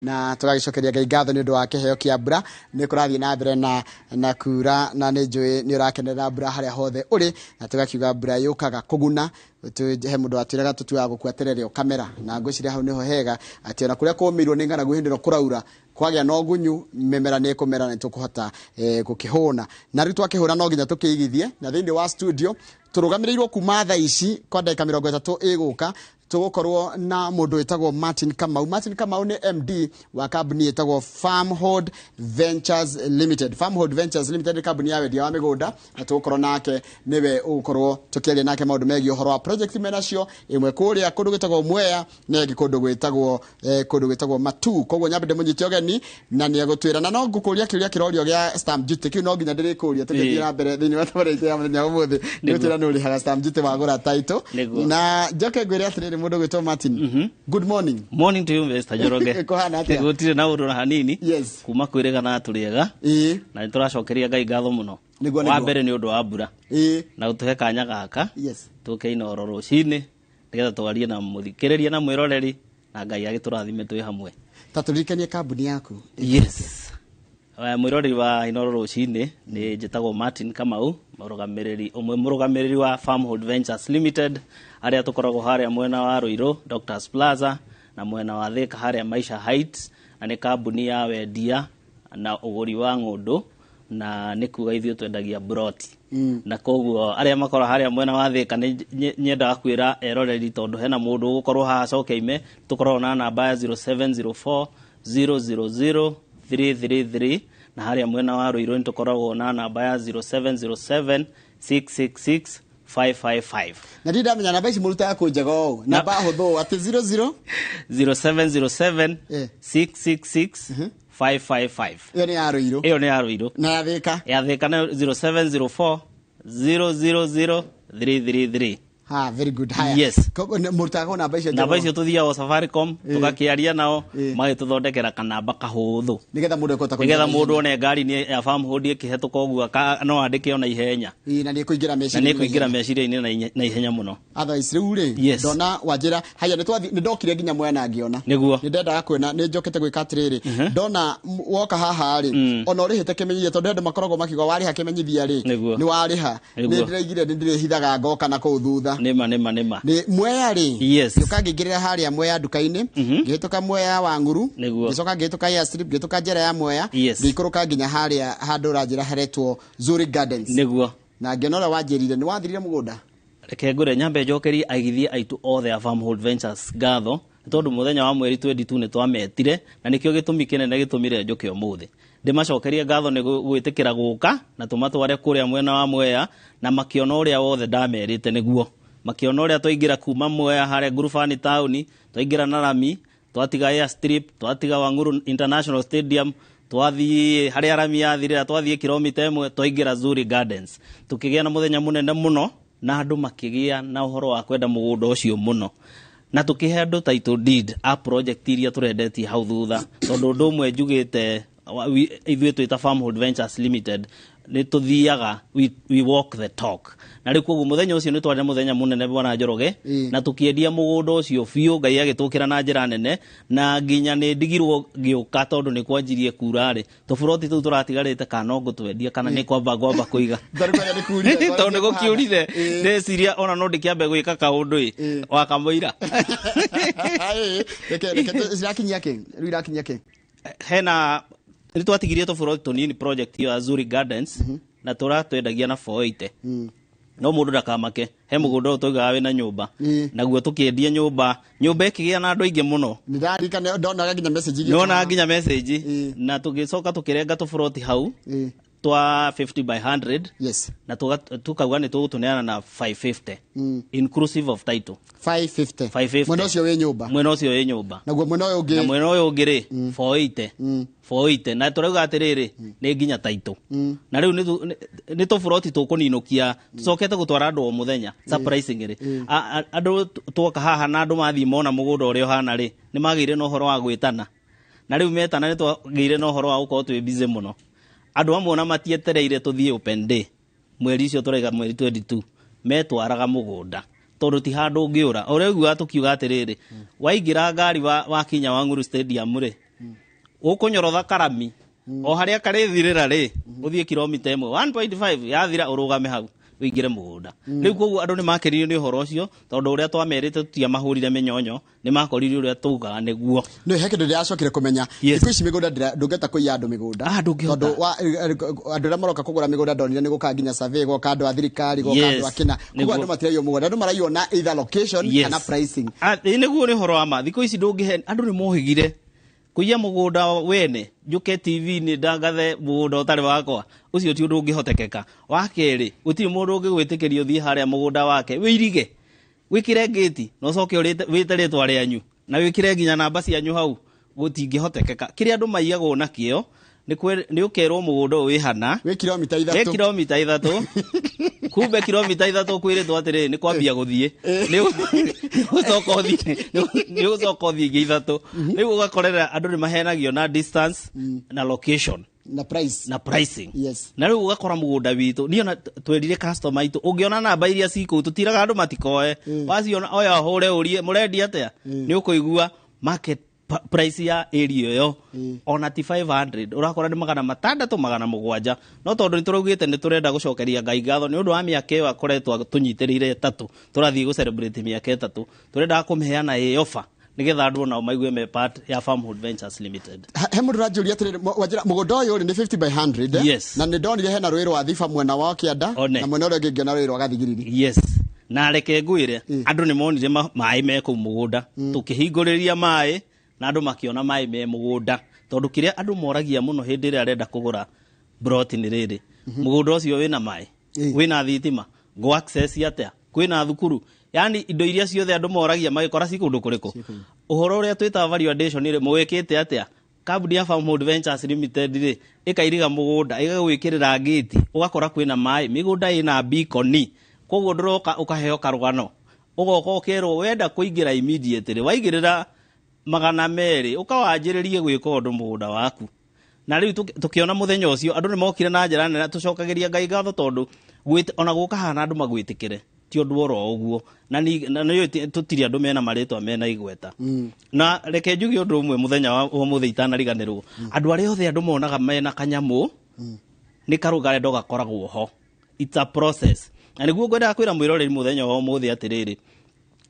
na tũgagicokeria Ngai ngatho nĩ ũndũ wa kĩheo kĩa mbura nĩ kũrathiĩ na mbere na kura na nĩ njũĩ nĩ ũrakenerera mbura harĩa hothe ũrĩ na tũgakiuga mbura yũkaga kũguna he mũndũ atwĩraga tũtuaga gũkweterera kamera na ngwĩciria hau nĩho hega atĩ ona kũrĩa kũmĩirwo nĩ ng'aragu hĩndĩ ĩno kũraura kwagĩa na ũgunyu mĩmera nĩ ĩkũmera na tũkũhota gũkĩhũna na rĩu twakĩhũna no nginya tũkĩigithie na thĩinĩ wa studio tũrũgamĩrĩirwo kuma thaa ici kwa ndagĩka 30 ĩgũka tũgũkorwo na mũndũ wĩtagwo Martin Kamau. Martin Kamau nĩ MD wa kambuni ĩtagwo Farmhold Ventures Limited. Farmhold Ventures Limited nĩ kambuni ya wendia wa mĩgũnda na tũgũkorwo nake nĩwe ũgũkorwo tũkĩaria nake maũndũ megiĩ ũhoro wa project menacio ĩmwe kũrĩa kũndũ gwĩtagwo Mwea na ĩngĩ kũndũ gwĩtagwo Matu. Koguo nyambe ndĩmũnyite ũgeni na nĩ egũtwĩra na no ngũkũria kĩũria kĩrorio gĩa stamp duty kĩu no nginya ndĩrĩkũria tũgĩthiĩ na mbere thĩinĩ wa tabarĩte ya mũthenya ũmũthĩ nĩgũtwĩra nĩ ũrĩhaga stamp duty wagũra title na njoke ngwĩre atĩrĩrĩ mũndũ gwĩtwo Martin. Good morning. Morning to you Mr. Joroge. Kohana atia? Gutire na ũndũ hanini. Yes. Kuma kwĩrĩga na tũrĩega. Na nĩ tũracokeria Ngai ngatho mũno. Wa mbere nĩ ũndũ wa mbura. Na ũtũhe kanya gaka. Yes. Tũke inoro rũcinĩ nĩgetha twarie na mũthikĩrĩria na mwĩroreri na Ngai agĩtũrathime twĩ hamwe. Ta tũririkanie kambuni yaku. Yes. Mwĩroreri wa inoro rũcinĩ nĩ njĩtagwo Martin Kamau, mũrũgamĩrĩri wa Farmhold Ventures Limited, arĩa tũkoragwo harĩa mwena wa Ruiru Doctors Plaza na mwena wa Thika harĩa Maisha Heights, na nĩ kambuni ya wendia na ũgũri wa ng'ũndũ na nĩ kuga ithuĩ twendagia broti. Na koguo arĩa makora harĩa mwena wa Thika nyendaga kwĩra eroreri tondũ hena mũndũ ũgũkorwo haha cokeime tũkoragwo na namba ya 0704 000 333 na harĩa mwena wa Ruiru nĩtũkoragwo na namba ya 0707 666 555. Na ndĩ ndamenya namba ici mũruta yako njega ũũ namba hũthũ atĩ 00 0707 666 555. Iyo nĩ ya Ruiru. Iyo nĩ ya Ruiru. Na ya Thika? Ya Thika nĩ 0704 000 333. Ha, very good. Haya. Yes. Mũruta yako namba icio njega. Namba icio tuthiaga Safaricom tũgakĩaria nao magĩtũthondekera kanamba kahũthũ nĩgetha mũndũ ekũhota nĩgetha mũndũ one ngari nĩ ya Farmhold ĩkĩhetũka ũguo no andĩke ona ihenya na nĩ kũingĩra meciria-inĩ na ihenya mũno. Otherwise rĩu rĩ ndona wanjĩra haya nĩ ndokire nginya Mwea na ngĩona nĩ ndendaga kwena nĩ njokete gwĩka atĩrĩrĩ ndona woka haha rĩ ona ũrĩhĩte kĩmenyithia tondũ andũ makoragwo makiuga warĩha kĩmenyithia rĩ nĩ warĩha nĩ ndĩraigire nĩ ndĩrĩhithaga ngoka na kũu thutha nĩma nĩ Mwea rĩ gĩũka ngĩingĩrĩra harĩa Mwea nduka-inĩ ngĩhĩtũka Mwea wa Nguru ngĩcoka ngĩhĩtũka Airstrip ngĩhĩtũka njĩra ya Mwea ngĩikũrũka nginya harĩa handũ ũranjĩra haretwo Zurich Gardens na ngĩona ũrĩa wanjĩrire nĩ wathirire mũgũnda. Reke ngũre nyambe njokerie aigithia aitũ othe a Farmhold Ventures ngatho tondũ mũthenya wa mweri 22 nĩ twametire na nĩkĩo gĩtũmi kĩnene gĩtũmire njoke ũmũthĩ. Ndĩmacokerie ngatho nĩ gwĩtĩkĩra gũka na tũmatware kũrĩa mwena wa Mwea na makĩona ũrĩa wothe ndamerĩte nĩguo makĩona ũrĩa twaingĩra kuma Mwea harĩa Ngurubani town twaingĩra na Rami twatiga Airstrip twatiga Wanguru International Stadium twathiĩ harĩa Rami yathirĩra twathiĩ kilomita 1 twaingĩra Zurich Gardens tukĩgĩa na mũthenya mũnene mũno na andũ makĩgĩa na ũhoro wa kwenda mũgũnda ũcio mũno na tũkĩhe andũ title deed a project iria tũrendetie hau thutha tondũ ũndũ ũmwe njugĩte ithuĩ twĩta Farmhold Ventures Limited nĩ tũthiaga we walk the talk na rĩu koguo mũthenya ũcio nĩ twarĩ mũthenya mũnene bwana Njoroge na tũkĩendia mũgũnda ũcio biũ Ngai agĩtũkĩra na njĩra nene na nginya nĩ ndigirwo ngĩũka tondũ nĩ kwanjirie kuura rĩ tũburoti tũu tũratigarĩte kana no ngũtwendia kana nĩ kwamba kũiga tondũ nĩ gũkiurire ndĩciria ona no ndĩkĩambe gwĩka kaũndũ wa kamũira irakinyia kĩ hena nĩ twatigirie tũburoti tũnini project ya Zurich Gardens na tũratwendagia na 480 no mũndũ ndakamake he mũgũnda ũyũ tũigaga wĩna nyũmba naguo tũkĩendia nyũmba ĩkĩgĩa na andũ aingĩ mũno ndonaga nginya message na tũgĩcoka tũkĩrenga tũburoti hau twa 50 by 100 na tukauga nĩ tũgũtũneana na 550 inclusive of title 550 mwena ũcio wĩ nyũmba naguo mwena ũyũ ũngĩ rĩ 480 na tũrauga atĩrĩrĩ nĩ nginya title na rĩu nĩ tũburoti tũkũninũkia tũcokete gũtwara andũ o mũthenya surprising rĩ andũ twoka haha na andũ mathiĩ mona mũgũnda ũrĩa ũhana rĩ nĩ magĩire na ũhoro wa gwĩtana na rĩu metana nĩ twagĩire na ũhoro wa gũkorwo twĩ busy mũno andũ amwe na matietereire tũthiĩ open day mweri ũcio tũraiga mweri 22 metwaraga mũgũnda tondũ ti handũ ũngĩũra ũrĩa ũguo tũkiuga atĩrĩrĩ waingĩra ngari wa kinya Wanguru Stadium rĩ ukunyorotha karami o haria karithirira ri uthie kilomita 1.5 yathira urugame hau wingire mugunda riu koguo andu ni makeririo ni uhoro ucio tondu uria twamerite tutia mahurire menyonyo ni makoririo uria tugaga niguo no heke ndio acokire kumenya iko ici migunda ndungeta kuiya andu migunda tondu andu ria maroka kugura migunda ndonire ni guka nginya survey go kandu athirikari go kandu akina koguo andu matirayo mugunda andu maraiyo na either location kana pricing niguo ni uhoro wa ma thiko ici ndungihe andu ni mohigire kuiya mugunda wene njuke TV ni ndangathe mugunda utari wakwa ucio ti undu ungihotekeka wakeri utiri mundu ungigwitikiria uthie haria mugunda wake wirige wikire gate no coke wite ritwa rianyu na wikire nginya namba cianyu hau gutingihotekeka kiria andu maiyago nakio ni ukerwo mugunda wi hana wi kilomita 3 kumbe kilomita 3 kwiritwo atiri ni kwambia guthie ni ucoka uthie ngi 3 riu ugakorera andu ni mahenagio na distance na location na pricing yes na riu ugakora mugunda witu niona twendire customer itu ungiona namba iria ciku tutiraga andu matikoe waciona oya hore urie murendi atia ni ukuigua market price ya area yo ona ti 500 urakora ni magana 600 magana 7 no tondu nituraugite ni turenda gucokeria Ngai ngatho ni undu wa miaka iyo akoretwa tunyitirire 3 turathie gu celebrate miaka 3 turenda kumheana offer nigetha andu nao maigue me part ya Farmhood Ventures Limited he mundu rajuria atiri wajira mugunda uyu ni 50 by 100 yes. na ni ndonire hena rwiro wa thifa mwena wa kianda na mwena uria ngiona rwiro wa gathigiriri yes na reke ngwire andu ni monire mai me ku mugunda tukihinguriria mai na andu makiona mai me mugunda tondu kiria andu moragia muno hindi ria arenda kugura brot ni riri mugunda ucio wina mai wina thitima go access atia kwina thukuru yani indo iria ciothe andu moragia magikora cikundu kuriku uhoro uria twita value addition ri mwekete atia kambuni ya Farmhood Ventures Limited ri ikairiga mugunda igagwikirira gate ugakora kwina mai migunda ina beacon koguo nduroka ukaheo karugano ugoka ukerwo wenda kuingira immediately waigirira magana meri ukawanjiririe gwika undu mugunda waku na riu tukiona muthenya ucio andu ni mokire na njira nene tucokagiria Ngai ngatho tondu ona guka hana andu magwitikire ti undu oro uguo na ni tutiri andu mena maritwa mena igweta na reke njuge undu umwe muthenya wa muthe itanariganirwo andu aria othe andu monaga mena kanyamu ni karugare ndo gakoragwo ho it's a process na niguo ngwenda kwira mwiroreri muthenya wa muthe atiriri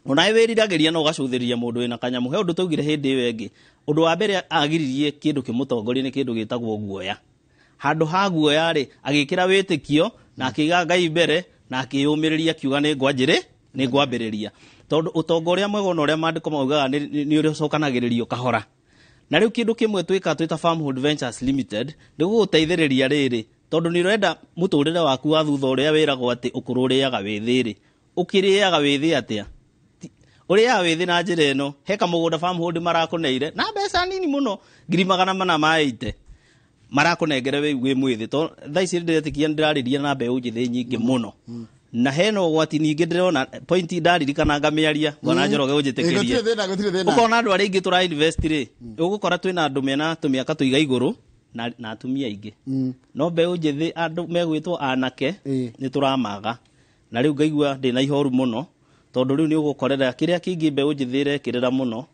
unae wiriragiria no gacuthiriria mundu wina kanyamu he undu tugire hindi wengi undu wa mbere agiririe kindu kimutongoria ni kindu gitagwo guoya handu ha guoya ri agikira witikio na akiga Ngai mbere na akiyumiriria kiuga ni ngwambiriria tondu utongoria mwega na uria mandiko maugaga ni uri cokanagiririo kahora na riu kindu kimwe twita Farmhood Ventures Limited ndiguguteithiriria riri tondu ni urenda muturire waku wa thutha uria wiragwo ati ukururiaga withiri ukiriaga withi atia uria withi na njira ino heka mugunda Farmhood marakuneire na mbeca nini muno 480 marakunengere we mwithi to thaici ndetikia ndirariria na mbeu njithi nyingi muno na heno gwati ningi ndirona point ndaririkana ngamiaria ngona njoroge unjitikirie ukona andu ari ingi tura invest ri ugukora twina andu mena tumiaka tuiga iguru na atumia ingi no mbeu njithi andu megwitwo anake ni turamaga na riu ngaigua ndina ihoru muno tondu riu ni ugukorera kiria kingi mbeu njithire kirira muno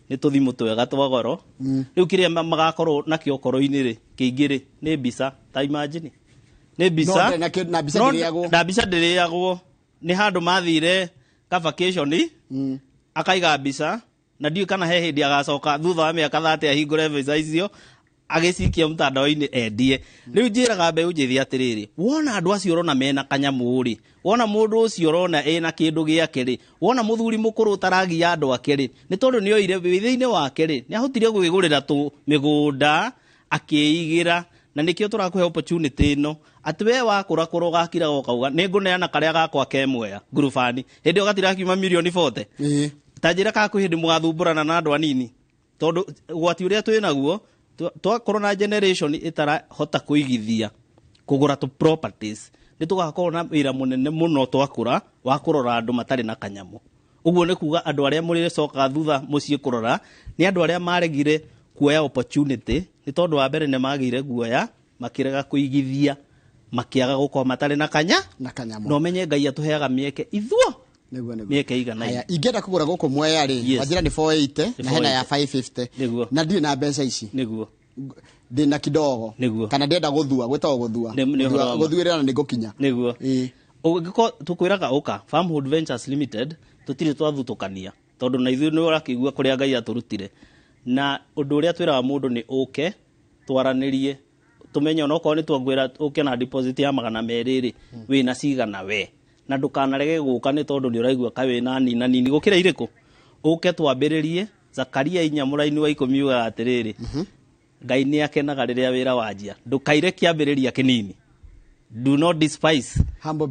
ni tuthimu twega twagoro riu kiria magakorwo na kiokoro-ini ri kingi ri ni bisa ta imagine ni bisa na bisa ndiriagwo ni handu mathire ka vacation akaiga bisa na ndiu kana he hindi agacoka thutha wa miaka 30 ahingure visa icio agicikia mtandao-ini endie riu njiraga mbeu njithi atiriri wona andu acio urona mena kanyamu ri wona mundu ucio urona ena kindu giake ri wona muthuri mukuru taragia andu ake ri ni tondu ni oire withiini wake ri ni ahotire gwigurira tu migunda akiigira na nikio turakuhe opportunity ino ati we wakura gakira gokauga ni nguneana karia gakwa kemwea ngurubani hindi ugatira kiuma milioni 40 tajira kaku hindi mugathumburana na andu anini tondu gwati uria twinaguo twakorwo na generation itara hota kuigithia kugura tu properties ni tugakorwo na wira munene muno twakura wa kurora andu matari na kanyamu uguo ni kuga andu aria murire coka thutha mucii kurora ni andu aria maregire kuoya opportunity ni tondu wa mbere ne magire guoya makirega kuigithia makiaga gukorwo matari na kanyamu no menye Ngai atuheaga mieke ithuo mieke igana aya ingenda kugura guku Mwea ri wajira ni 480 na hena ya 550 na ndio na mbeca ici niguo ndina kidogo Niguo. kana ndenda guthua gwetago guthua guthuirana ni gukinya niguo ugiko tukwiraga uka Farmhood Ventures Limited tutire twathutukania tondu na ithuĩ nĩ ũrakĩigua kũrĩa Ngai aturutire na ũndũ ũrĩa twĩraga mũndũ nĩ ũke twaranĩrie tumenye ona okorwo nĩ twangwĩra ũke na deposit ya 200 wĩna cigana we na ndũkanarege gũka nĩ tondũ nĩ ũraigua ka wĩna nini gũkĩra irĩkũ ũke twambĩrĩrie Zakaria Inyamũraini wa 10 uga atĩrĩrĩ Ngai nĩ akenaga rĩrĩa wĩra wanjia ndũkaire kĩambĩrĩria kĩnini do not despise humble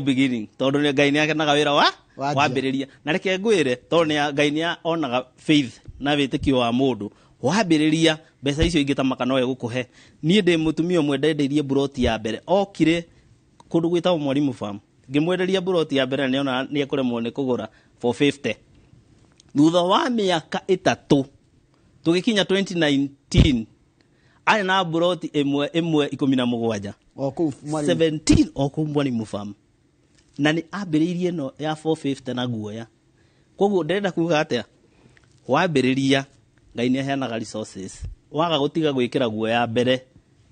beginning tondu ni Ngai ni akenaga wira wambiriria na reke ngwire tondu ni Ngai ni onaga faith na witikio wa mundu wambiriria mbeca icio ingitamaka no gukuhe nie ndi mutumia umwe ndendeirie buroti ya mbere okire kundu gwita Mwalimu Farm ngimwenderia buroti ya mbere niona ni ekuremwo ni kugura for 50 thutha wa miaka 3 tugikinya 2019 ari na buroti imwe 17 17 oku Mwalimu Farm na ni ambiririe no ya 450 na guoya koguo ndenda kuga atia wambiriria Ngai ni aheanaga resources waga gutiga gwikira guoya mbere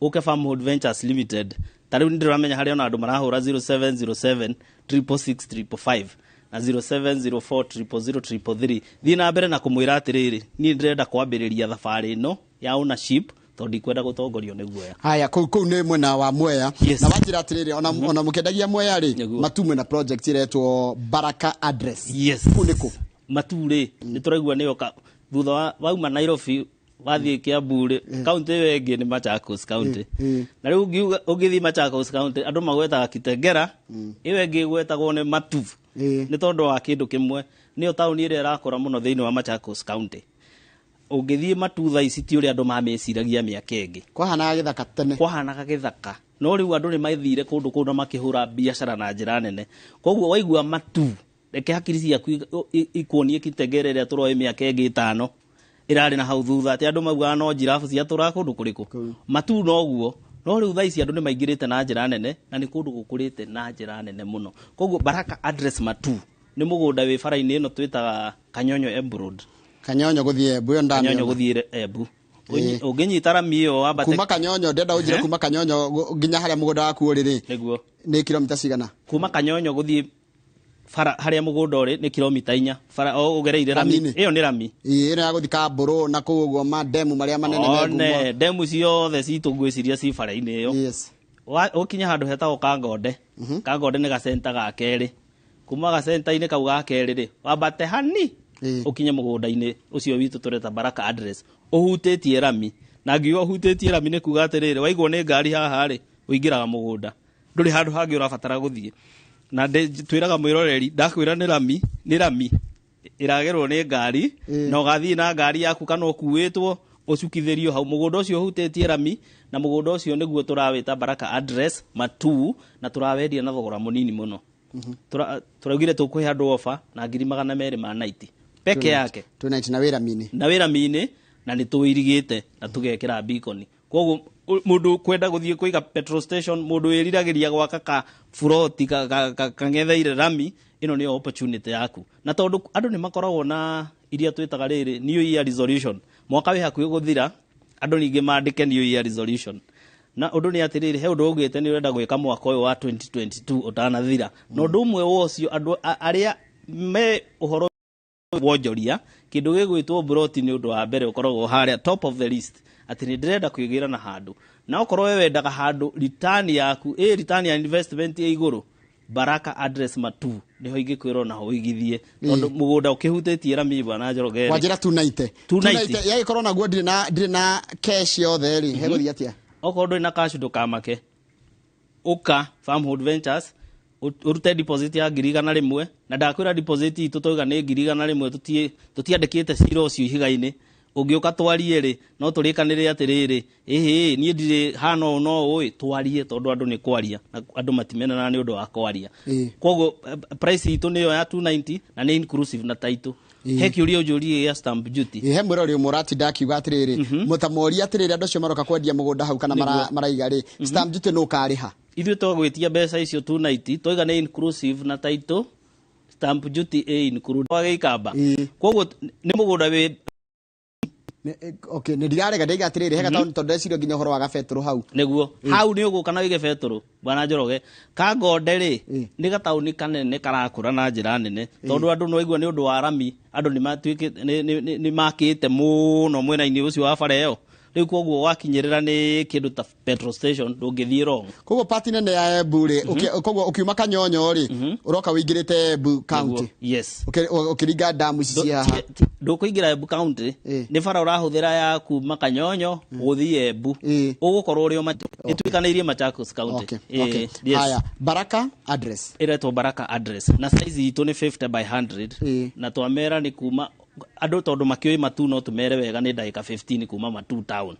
uke Farmhood Ventures Limited tariu ndiramenya hari ona andu marahura 0707 666 na 0704 thii na mbere na kumwira atiriri ni ndirenda kwambiriria thabari no ya ownership tondi kwenda gutongorio ni guoya haya kuu ni mwena wa Mwea yes. Na wajira atiriri ona mukendagia Mwea ri matumwe na project iretwo Baraka Address yes kuniko mature ni turaigua ni oka thutha wauma Nairobi wathie Kiambu ri county wengi ni Machakos county na riu ugithi Machakos county andu magweta Kitengera iwe ngi gwetagwo ni Matu ni tondu wa kindu kimwe ni tauni ire irakora muno thiini wa Machakos county ungithie Matu tha ici ti uri andu mameciragia miaka ingi kwahanaga githaka tene kwahanaga githaka no riu andu ni maithire kundu makihura biashara na njira nene koguo waigua Matu reke hakiri ciaku ikuonie Kitengera ria turoi miaka ingi 5 irari na hau thutha ati andu mauga no jirafu cia tura kundu kuriku Matu noguo no riu tha ici andu ni maingirite na njira nene na ni kundu gukurite na njira nene muno koguo Baraka Address Matu ni mugunda wi bara-ini ino twitaga Kanyonyo Embu Road Kanyonyo guthie Embu yo ndani Kanyonyo guthie Embu unginyita rami iyo wambate kuma Kanyonyo ndenda ujire kuma Kanyonyo nginya haria mugunda waku uriri niguo ni kilomita cigana kuma Kanyonyo guthie fara haria mugunda uri ni kilomita 4 fara ugereire rami iyo ni rami ino ya guthika Mburu na kuguo ma demu maria manene me demu ciothe citu ngwiciria ci fara-ini iyo yes ukinya handu hetagwo Kangode Kangode ni ga center ga keri kuma ga center-ini kau ga keri ri wambate hani ukinye mugunda-ini ucio witu tureta Baraka Address uhutitie rami na ngiuga uhutitie rami ni kuga atiriri waigwo ni ngari haha ri uingiraga mugunda nduri handu hangi urabatara guthie na twiraga mwiroreri ndakwira ni rami iragerwo ni ngari na ugathie na ngari yaku kana ukuwitwo ucukithirio hau mugunda ucio uhutitie rami na mugunda ucio niguo turawita Baraka Address Matu na turawendia na thogora munini muno turaugire tukuhe andu offer na 290 peke yake 290 na wira mini na ni tuirigite na tugekira beacon koguo mundu kwenda guthie kuiga petrol station mundu wiriragiria gwaka ka floti kangetheire rami ino ni opportunity yaku na tondu andu ni makoragwo na iria twitaga riri new year resolution mwaka wi hakuhi guthira andu ningi mandike new year resolution na undu ni atiriri he undu ugite ni urenda gwika mwaka uyu wa 2022 utanathira no undu umwe wocio andu aria me uhoro wonjoria kindu gigwitwo buroti ni undu wa mbere ukoragwo haria top of the list ati ni ndirenda kuigira na handu na ukorwo we wendaga handu return yaku return ya investment ya iguru Baraka Address Matu niho ingikwira na ho igithie tondu mugunda ukihutitie rami bwana Njoroge wajira 290 yagikorwo naguo ndiri na cash yothe ri he guthie atia okorwo nduri na cash ndukamake uka Farmhood Ventures urute deposit ya 100,000 na ndakwira deposit itu toiga ni 100,000 tutiandikite cira ucio ihiga-ini ungiuka twarie ri no turikanire atiriri nie ndire hano no oi twarie tondu andu ni kwaria na andu matimenana ni undu wa kwaria koguo price itu niyo ya 290 na ni inclusive na title he kiuria ujurie ya stamp duty he mwirori murati ndakiuga atiriri mutamori atiriri andu cio maroka kwendia mugunda hau kana maraiga ri stamp duty no kariha ithuĩ twagwĩtia mbeca icio 290 toiga nĩ inclusive na title stamp duty include wagĩikamba koguo nĩ mũgũnda wĩ Okay, nä ndirarega ndaiga atä rä rä hega tondå ndecirio nginya å horo wa gabetå hau niguo hau nä å gå kana wä gebetå bwana Njoroge Kangonde rä nä gataåni kanene karakå ra na njä ra nene tondå andå no igua nä å ndå wa rami andå nä makä te må no mwena-inä å cio wa bara ä yo rä u koguo wakinyä rä ra nä kä ndå ta petrol station ndå ngä thiä wrong koguo pati nene ya Embu rä koguo å kiuma Kanyonyo rä å roka wä ingä rä te Embu county yes å kä ringa damu ici cia haha ndå kå ingä ra Embu county nä bara å rahå thä ra ya kuma Kanyonyo gå thiä Embu å gå korwo å rä o ä tuä kanä irie Machakos county haya Baraka address ä retwo Baraka address na size itå nä 50 by 100 na twamera nä kuma andå tondå makä matu no tå mere wega nä ndagä ka 15 kuma matu town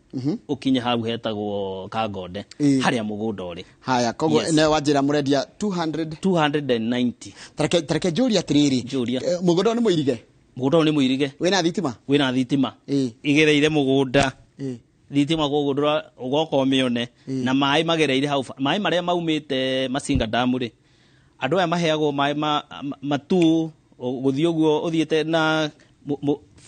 å kinye hau hetagwo Kangonde harä a må gå nda å rä haya koguo ne wanjä ra må rendia 290 tareke njå ria atä rä rä må gå nda nä må irige må gå nda nä må irige wä na thitima igä reire må gå nda thitima gå ndå å goka å mä one na maä magereire hau maä marä a maumä te Masinga damu rä andå aya maheagwo maä matu gå thiä å guo å thiä te na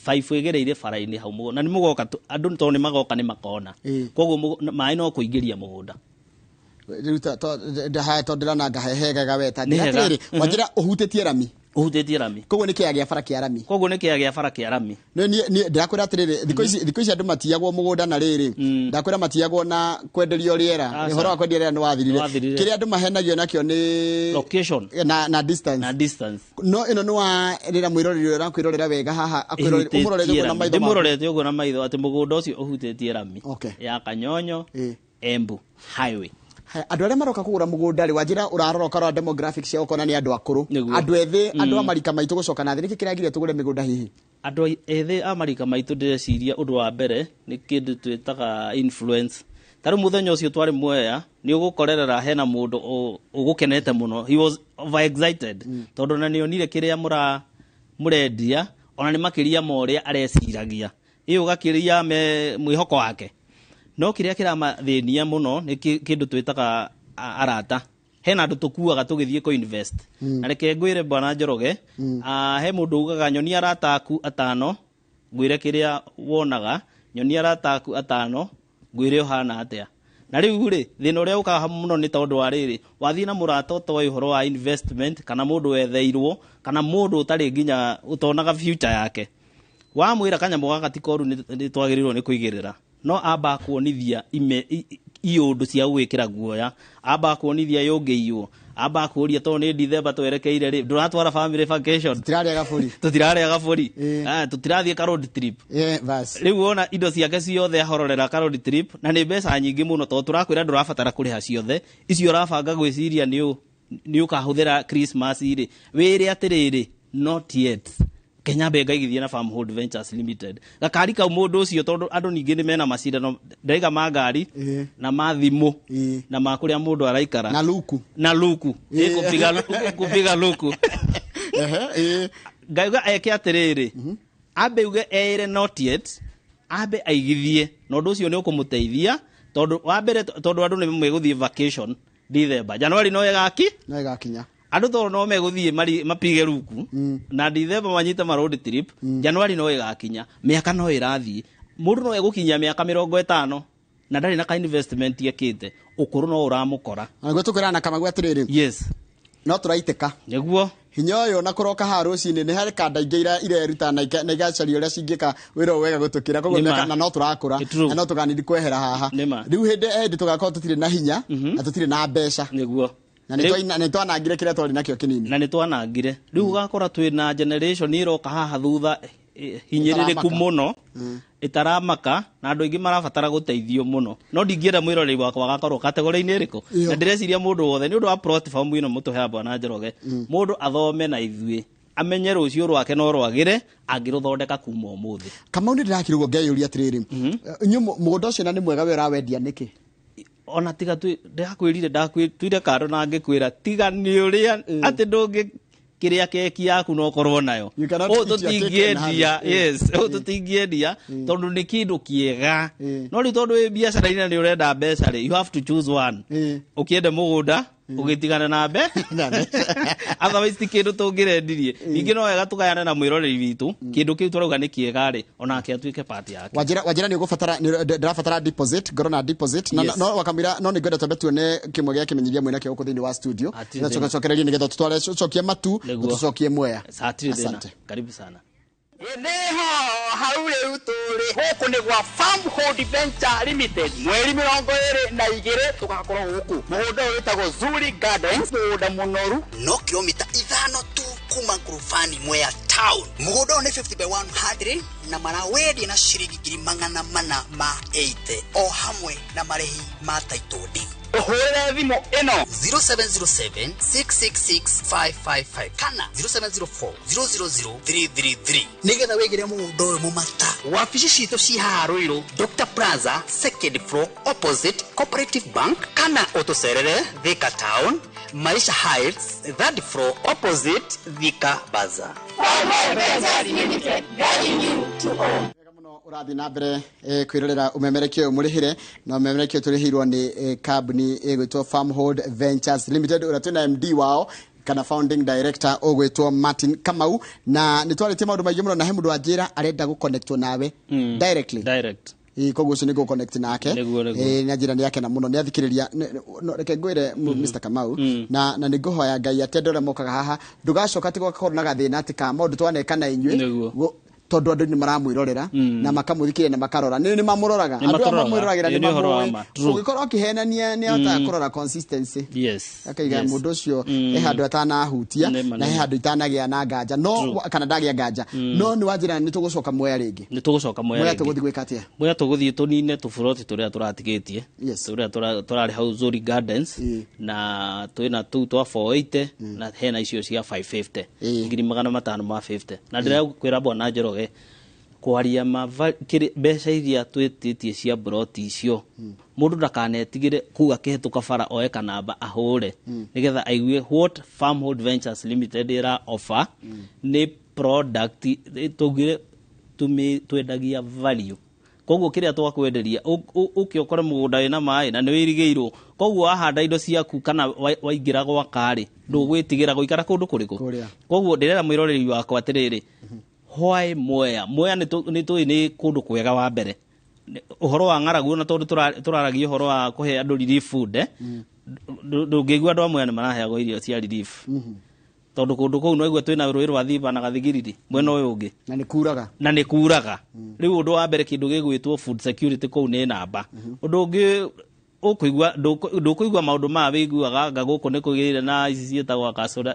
baibu ĩgereire bara-inĩ hau mũgũnda na nĩ mũgoka andũ tondũ nĩ magoka nĩ makona koguo maĩ no kũingĩria mũgũnda rĩu tondũ ndĩrona ngahegaga weta atĩrĩrĩ wanjĩra ũhutĩtie rami koguo nĩ kĩaya gĩa bara kĩa rami ndĩrakwĩra atĩrĩrĩ thikũ ici andũ matiagwo mũgũnda na rĩrĩ ndakwĩra matiagwo na kwenderio rĩera ũhoro wa kwenderia rĩera nĩ wathirire kĩrĩa andũ mahenagio nakĩo nĩ location na distance no ĩno nĩ wa rĩra mwĩroreri ũrĩa ũrakwĩrorera wega haha ndĩmũrorete ũguo na maitho atĩ mũgũnda ũcio ũhutĩtie rami ya Kanyonyo Embu highway andå arä a maroka kå gå ra må gå nda rä wanjä ra å rarora ũkarora demographics ciao ũkona nĩ andå akũrũ andå ethĩ andå a marika maitå gå coka na thĩ nä kä kä ragire tå gå re mä gå nda hihi andå ethĩ a marika maitå ndĩreciria ũndũ wa mbere nĩ kĩndũ twĩtaga influence tarä må thenya å cio twarĩ Mwea nĩ å gå korerera hena må ndå å gå kenete må no he was over excited tondå na nĩ onire kä rä a må rendia ona nĩ makä ria ma å rä a areciragia ä å gakä ria mwä hoko wake no kä rä a kä ramathĩnia må no nĩ kä ndå twĩtaga arata hena andå tå kuaga tå gä thiä kå invest na reke ngwä re bwana Njoroge he må ndå ugaga nyonia arata aku atano ngwä re kä rä a wonaga nyonia arata aku atano ngwä re å hana atä a na rä u rä thä na å rä a å kaga må no nä tondå wa rä rä wathiä na må rata å horo wa investment kana må ndå wetheirwo kana må ndå å tarä nginya å tonaga future yake wamwä ra kanyamå gaka tikoru nä twagä rä irwo nä kå igä rä ra no amba kuonithia iũndũ cia gwĩkĩra guoya amba kuonithia yũngĩiywo amba kũria tondũ nĩ December twerekeire rĩ ndũratwara family vacation tũtirarĩa gabũri tũtirathiĩ ka road trip rĩu wona indo ciake ciothe ahororera ka road trip na nĩ mbeca nyingĩ mũno tondũ tũrakwĩra ndũrabatara kũrĩha ciothe icio ũrabanga gwĩciria nĩ ũkahũthĩra Christmas rĩ wĩre atĩrĩrĩ not yet Kenya Benga igithie na Farmhold Ventures Limited gakari kau mũndũ ũcio tondũ andũ ningĩ nĩ mena macindano ndaiga ma ngari na ma thimũ na ma kũrĩa mũndũ araikara na luku kupiga luku ngauga eke atĩrĩrĩ ambe uge eĩre not yet ambe aigithie na ũndũ ũcio nĩ ũkũmũteithia tondũ wa mbere tondũ andũ nĩ megũthiĩ vacation December January no ĩgakinya andå tondå no megåthiä mapige ruku na December manyite ma road trip January no ĩgakinya mĩaka no ĩrathiĩ mũndũ no egũkinyia mĩaka 50 na ndarĩ na ka investment yekĩte ũkũrũ no ũramũkora naguo tũkwĩrana na Kamagũ atĩrĩrĩ yes no tũraitĩka nĩguo hinya ũyũ na kũroka haha rũcinĩ nĩ harĩ kanda ingĩ ireruta na igacaria ũrĩa cingĩka wĩra wega gũtũkĩra koguo na no tũrakũra na no tũganindi kwehera haha rĩu hĩndĩ tũgakorwo tũtirĩ na hinya na tũtirĩ na mbeca nĩguo na nĩ twanangire kĩrĩa twarĩ nakĩo kĩnini na nĩ twanangire rĩu ũgakora twĩna generation ĩroka haha thutha hinyĩrĩrĩku mũno ĩtaramaka na andũ aingĩ marabatara gũteithio mũno no ndingĩenda mwĩroreri wakwa agakorwo kategori-inĩ ĩrĩkũ na ndĩreciria mũndũ wothe nĩ ũndũ wa platform ĩno mũtũhe bwana Njoroge mũndũ athome na ithuĩ amenye rũciũ rwake no rwagĩre angĩrũthondeka kuma ũmũthĩ Kamau nĩ ndĩrakĩrũgwo ngeyũria atĩrĩrĩ inyuĩ mũgũnda ũcio na nĩ mwega we ũrawendia nĩkĩ ona tiga ndakwĩrire ndakwĩtuire kando na ngĩkwĩra tiga nĩ ũrĩa atĩ ndũngĩ kĩrĩa keki yaku no korwo nayo tũtingĩendia yes tũtingĩendia tondũ nĩ kĩndũ kĩega no rĩu tondũ wĩ biacara-inĩ nĩ ũrenda mbeca rĩ you have to choose one ũkĩende mũgũnda ugitigana na mbe otherwise ti kindu tungirendirie ningi no wega tukayana na mwiroreri witu kindu kiu turauga ni kiega ri onake atuike part yake wajira ni ugubatara ndirabatara deposit ngoro na deposit no wakamira no ningwenda twambe tuone kimwe gya kimenyithia mwina kio kuthini wa studio na cokereria nigetha tutware cokie matu tucokie Mwea. Asante, karibu sana. Neho haure uturi huku ni gwa Farmhold Venture Limited mweri 22 tugakorwo huku mugunda witagwo Zuri Gardens mugunda munoru no kilomita 5 tu kuma Ngurufani Mwea town mugunda ni 50 by 100 na marawendi na shiringi 480 o hamwe na marehi ma title deed uhurire thimo ino 0707666555 kana 0704000333 nigetha wegire mugunda uyu mumata wabici citu ci haruiru Dr Plaza second floor opposite Cooperative Bank kana utucerere Thika Town Maisha Heights third floor opposite Thika Bazaar. Urathi na mbere kwirorera umemerekio murihire na umemerekio turihirwo ni company egwitwo Farmhold Ventures Limited uratuna MD wao kana founding director ogwitwo Martin Kamau na nitwaritie maundu maigi muno na he mundu anjira arenda guconnectwo nawe directly koguo ucio nigo connect nake na njira ni yake na muno ni athikiriria reke ngwire Mr Kamau na ninguhoya Ngai atende ore mokaga haha ndugacoka tigwa korwo na gathina ati ka maundu twaneka na inywe tondu andu ni maramwirorera na makamuthikiria na makarora ni mamuroraga andu mamwiroragera ni mamwe ugikorwo kihenania ni ota kurora consistency akaiga mundu ucio handu atana hutia na handu itanagia na nganja no kana ndagia nganja no ni wajira ni tugucoka Mwea ringi Mwea tuguthi gwika atia Mwea tuguthi tunine tufuroti turia turatigitie turia turari hau Zuri Gardens na twina tu twa 480 na hena icio cia 550 ngiri 550 na ndira kwira bona Njoroge kwaria mbeca iria twititie cia broti icio mundu ndakanetigire kuga kihituka bara oeka namba ahure nigetha aigue what Farmhold Ventures Limited ira offer ni product tugire twendagia value koguo kiria twakwenderia ukiokore mugunda wina mai na ni wirigeirwo koguo ahanda indo ciaku kana waingira gwa kari ndugwitigira guikara kundu kuriku koguo ndirera mwiroreri wakwa atiriri why Mwea ni kundu kwega wa mbere uhoro wa ng'aragu na tondu turaragia uhoro wa kuhe andu relief food ndungigua andu amwe ni maraheagwo irio cia relief tondu kundu kou no igwe twina rũĩ rwa Thiba na Gathigiriri mwena uyu ungi na ni kuraga riu undu wa mbere kindu gigwitwo food security kou ni namba undu ungi ukuigua ndukuigua maundu ma wiguaga ngaguku ni kugirire na ici cietagwa castle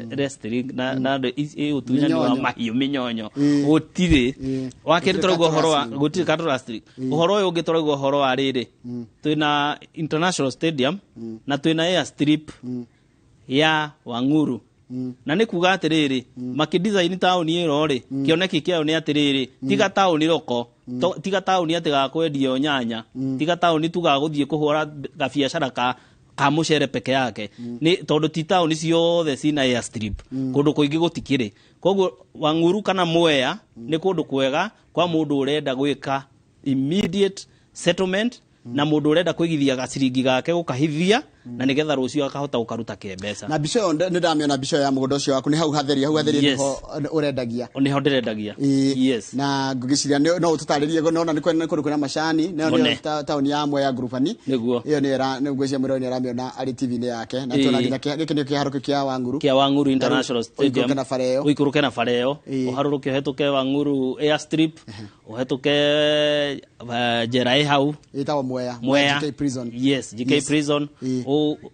wrestling na utunyani wa mahiu minyonyo gutire wakiri turauga uhoro wa gutire castle wrestling uhoro uyu ungi turauga uhoro wa riri twina international stadium na twina airstrip ya Wanguru na ni kuga atiriri makidesign town iro ri kioneki kiao ni atiriri tiga town roko tiga town atiga kwendio nyanya tiga town tuga guthie kuhura gabiacara ka mucere peke yake ni tondu ti town ciothe cina airstrip kundu kuingi gutikire koguo Wanguru kana Mwea ni kundu kwega kwa mundu urenda gwika immediate settlement na mundu urenda kwigithia gaciringi gake gukahithia na nigetha rucio akahota gukaruta kembeca na bico ni ndamiona bico ya mugunda ucio waku ni hau hatheria niho urendagia niho ndirendagia na ngugiciria no ututaririe nona ni kundu kuna macani ni town ya Mwea Ngurufani niguo iyo ni era ngugiciria mwiro ni aramiona ari TV ni yake na tuna nginya giki ni kiharuko kia Wanguru International Stadium uikuruke na fareo uharuruke uhetuke Wanguru airstrip uhetuke jerai hau itawa Mwea GK prison GK prison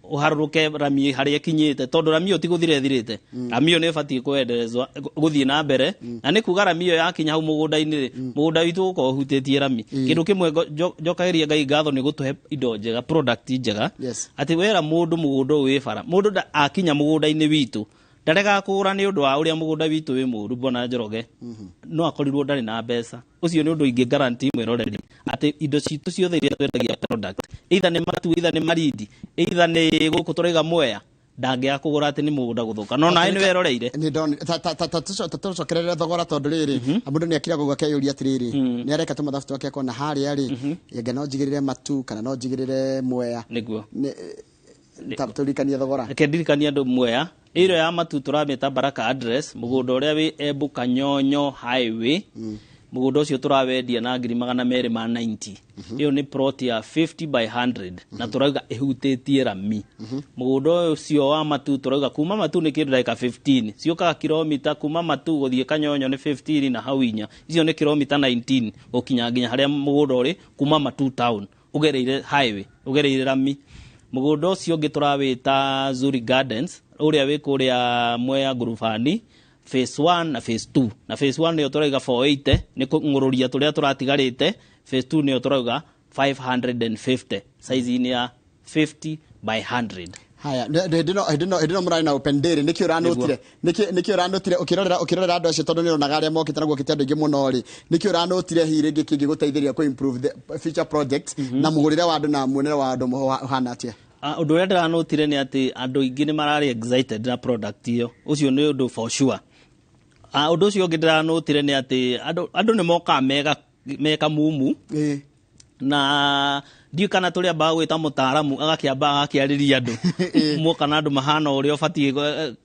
uharuruke Rami haria kinyite tondu Rami utiguthire thirite Rami ni bati kwenderezwa guthie na mbere na ni kuga Rami yakinya hau mugunda-ini mugunda witu uko hutitie Rami kindu kimwe njokagiria Ngai ngatho ni gutuhe indo njega product njega ati wera mundu mugunda wi bara mundu akinya mugunda-ini witu ndarega kugura ni undu wa uria mugunda witu wi muru bona Njoroge no akorirwo ndari na mbeca ucio ni undu ingi guarantee mwiroreri ati indo citu ciothe iria twendagia product either ni matu either ni maridi either ni guku turiga Mwea ndangia kugura ati ni mugunda guthuka no nae ni weroreire ni don tucokerere thogora tondu riri mundu ni akira gugwa keyuria atiriri ni areka tumathabu twake kona hari ari yega no njigirire matu kana no njigirire Mwea niguo turikania thogora kendirikania ndo Mwea iro ya matu turameta Baraka address mugunda uria wi Embu Kanyonyo highway mugunda ucio turawendia na 290 iyo ni plot ya 50 by 100 na turauga ihutitie rami mugunda ucio wa matu turauga kuma matu ni kindu like 15 cioka kilomita kuma matu guthie Kanyonyo ni 15 na hawinya icio ni kilomita 19 gukinya nginya haria mugunda uri kuma matu town ugereire highway ugereire rami mugunda ucio ungi turawita Zuri Gardens uria wi kuria Mwea Ngurubani phase 1 na phase 2 na phase 1 niyo turauga 480 ni kungururia turia turatigarite phase 2 niyo turauga 550 size ni ya 50 by 100 haya ndino murari na open dairy nikio ranotire ukirorera andu acio tondu nironaga aria mokite naguo kitendo ingi muno ri nikio ranotire hiri ingi kingi guteithiria ku improve the future projects na mugurire wa andu na muonere wa andu hana atia undu uria ndiranotire ni ati andu ingi ni marari excited na product iyo ucio ni undu for sure undu ucio ungi ndiranotire ni ati andu ni moka meka mumu na ndio kana turia bagwita mutaaramu agakiamba akiariria andu muka na andu mahana uria ubatie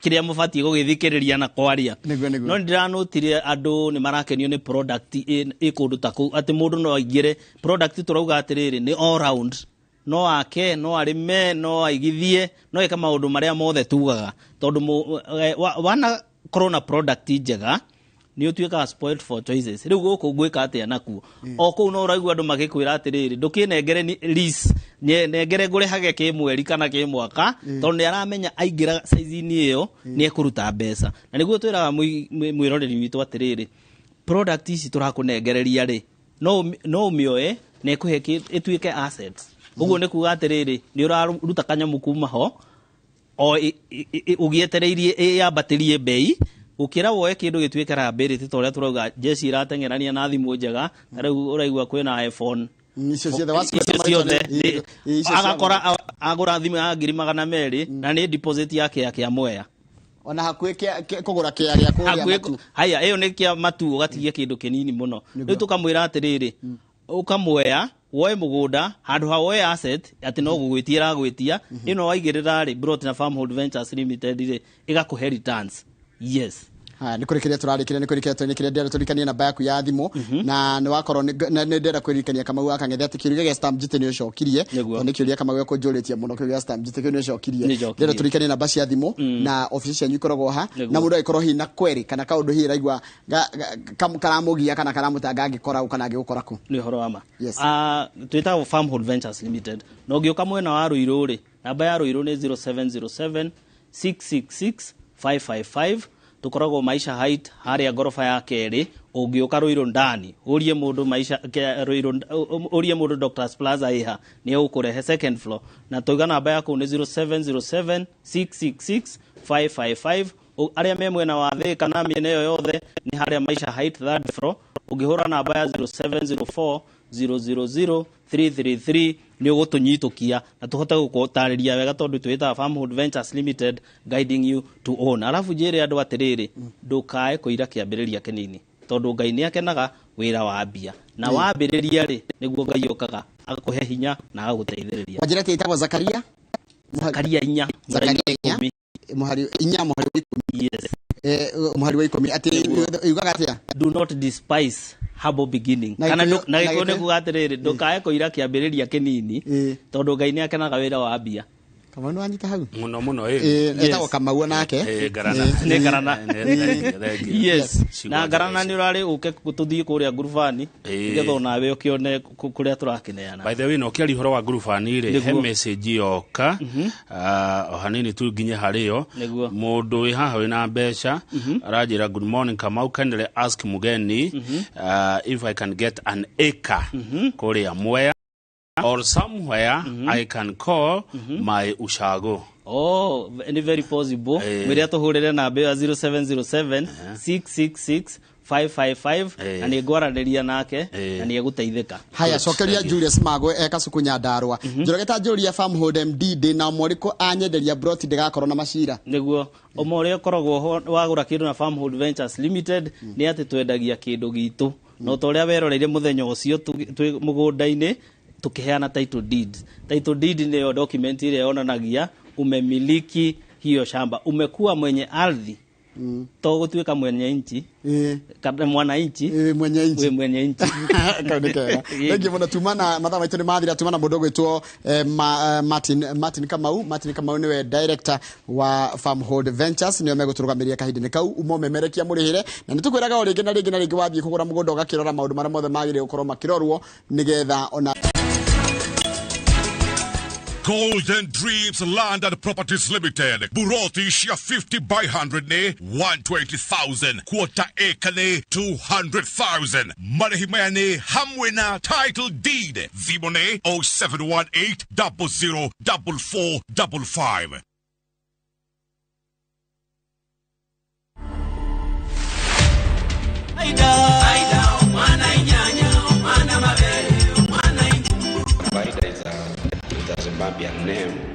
kiria mubatie gugithikiriria na kwaria no ndiranotire andu ni marakenio ni product ikundu taku ati mundu no aigire product turauga atiriri ni all round no ake no arime no aigithie no eka maundu maria mothe tugaga tondu wana corona product njega ni utuika spoiled for choices riu guku gwika atia nakuo oku no uraigua andu magikwira atiriri ndukinengere lease nengere ngure hage kimweri kana kimwaka tondu ni aramenya aingira size ni iyo ni ekuruta mbeca na niguo twiraga mwiroreri witu atiriri product ici turakunengereria ri no mioe na ekuhe etuike assets uguo ni kuga atiriri ni uraruta kanyamu kuma ho o ugietereirie yambatirie bei ukira woe kindu gituike liability toria turauga jeshi iratengerania na thimu njega riu uraigua kwina iPhone agakora agura thimu ya 200 na ni deposit yake ya Mwea ona hakuhe kugura kia gya kuria matu haya iyo ni kia matu ugatigia kindu kinini muno riu tukamwira atiriri ukamwea woe mugunda handu ha woe asset ati no gugwitira gwitia ino waigirira ri brought na Farmhold Ventures Limited ri igakuhe returns yes nikurikiria turarikire nikurikiria ndera turikania namba yaku ya thimu na ni wakorwo ni ndera kwirikania kama waka ngethe ati kiuria ge stamp jite ni ucokirie ni kiuria kama we kunjuritie muno kiuria stamp jite ni ucokirie ndera turikania namba cia thimu na office cia nyikoragwo ha na mundu aikorwo hina kweri kana kaundu hi raigwa karamugia kana karamutanga angikora kana angikora ku ni horo ama twita Farmhold Ventures Limited no ngioka mwena wa Ruiru ri namba ya Ruiru ni 0707 666 555 tukoragwo Maisha Height haria gorofa ya keri ungioka Ruiru ndani urie mundu Maisha Ruiru urie mundu Doctors Plaza iha ni ukurehe second floor na toiga namba yako ni 0707 666 555 aria me mwena wa Thika na miene yo yothe ni haria Maisha Height third floor ungihura namba ya 0704 000 333 ni ugutunyitukia na tuhote gukutariria wega tondu twita Farmhold Ventures Limited guiding you to own alafu jere andu atiriri ndukae kuira kiambiriria kinini tondu Ngai ni akenaga wira wa mbia na wambiriria ri niguo Ngai okaga akuhe hinya na aguteithiriria majira titagwo Zakaria inya muhari inya muhari 10 yes muhari wa 10 ati yugaga atia do not despise humble beginning kana na giko ne kugatiriri ndukae kuira kiambiriria kinini tondu Ngai ni akenaga wira wa mbia kama no anyita hau muno etagwo Kamau nake garana yes na garana ni urari uke tuthie kuria ngurubani ngetho nawe ukione kuria turakineana by the way no kiari horo wa ngurubani ri he message yoka hanini tu nginye hario mundu wi haha wina mbeca arajira good morning Kamau kindly ask mugeni if I can get an acre kuria Mwea or somewhere I can call my ushago. Oh, very possible. Miria tuhurire namba ya 0707 666 555 na ni ngwaraniria nake na ni eguteithika. Haya cokeria Julius Magwe eka sukunya Ndarwa. Njorogeta Julia Farmhold MD na moriko anyenderia broti ndigakorwo na macira. Niguo omore koragwo wagura kindu na Farmhold Ventures Limited ni ati twendagia kindu gitu. No toria weroreire muthenya ucio mugunda-ini tukiheana title deed ni yo document ile yonanagia umemiliki hiyo shamba, umekuwa mwenye ardhi. To tuweka mwenye nchi kabla mwananchi mwenye nchi mwenye nchi kaudekera ngi mona tumana madama itone madhira tumana mudogo itwo Martin Kamau niwe director wa Farmhold Ventures niyo meguturugamiria kahindini kau umomemerekia murihire na nitukwiraga oringi na ringi wathie kugura mugondo ugakirora maundu mara mothe magire gukorwo makirorwo nigetha ona Golden Dreams Land and Properties Limited. Buroti shia 50 by 100 ne 120,000. Quarter acre ne 200,000. Marihimaya ne hamwena title deed. Vimone 0718 004455. Zimbabwean name